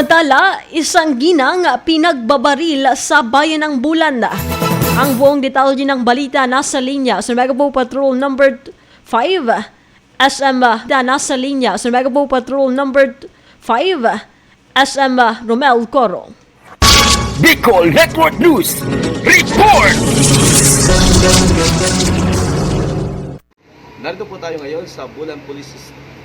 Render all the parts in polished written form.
Samantala, isang ginang pinagbabaril sa bayan ng Bulan. Ang buong detalye ng balita nasa linya sa Megapo Patrol number 5. SM nasa linya sa Megapo Patrol number 5. SM Romel Coro. Bicol Network News Report! Narito po tayo ngayon sa Bulan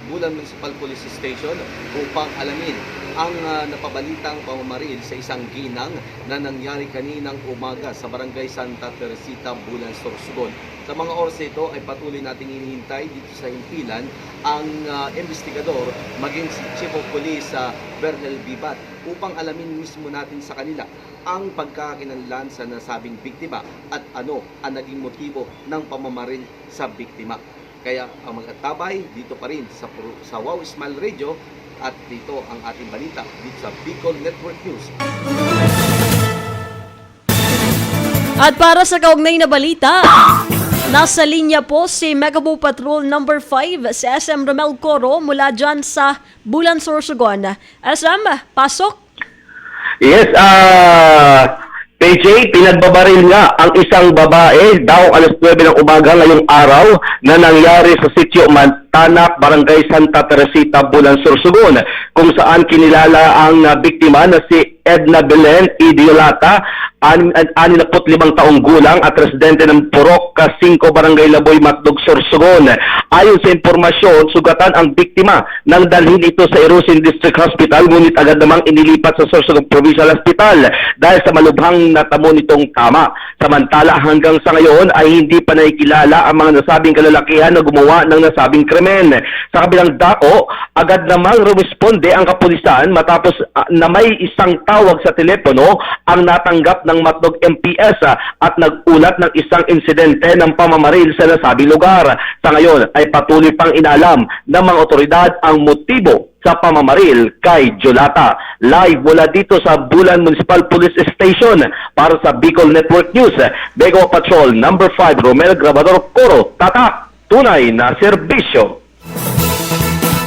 Municipal Police Station upang alamin ang napabalitang pamamaril sa isang ginang na nangyari kaninang umaga sa Barangay Santa Teresita, Bulan, Sorsogon. Sa mga oras ito ay patuloy nating hinihintay dito sa himpilan ang investigador maging si Chief of Police Bernel Vivat upang alamin mismo natin sa kanila ang pagkakakinanlan sa nasabing biktima at ano ang naging motibo ng pamamaril sa biktima. Kaya ang magkatabay dito pa rin sa Wow Smile Radio at dito ang ating balita dito sa Bicol Network News. At para sa kaugnay na balita, nasa linya po si Megapo Patrol number 5 si SM Romel Coro mula dyan sa Bulan, Sorsogon. SM, pasok! Yes, PJ, pinagbabaril nga ang isang babae daw alas 9 ng umaga ngayong araw na nangyari sa sitio Mantanak, Barangay Santa Teresita, Bulan, Sorsogon, kung saan kinilala ang biktima na si Edna Belen Idiolata, 65 taong gulang at residente ng Purok, 5 Barangay Laboy, Matdog, Sorsogon. Ayon sa impormasyon, sugatan ang biktima nang dalhin ito sa Irusin District Hospital, ngunit agad namang inilipat sa Sorsogon Provincial Hospital dahil sa malubhang natamo nitong tama. Samantala, hanggang sa ngayon ay hindi pa nakikilala ang mga nasabing kalalakihan na gumawa ng nasabing krimen. Sa kabilang dako, agad namang rumisponde ang kapulisan matapos na may isang tawag sa telepono ang natanggap ng Matnog MPS at nag-ulat ng isang insidente ng pamamaril sa nasabing lugar. Sa ngayon ay patuloy pang inalam ng mga otoridad ang motibo sa pamamaril kay Jolata. Live mula dito sa Bulan Municipal Police Station para sa Bicol Network News, Bego Patrol number 5 Romel Grabador Coro, tatak, tunay na serbisyo.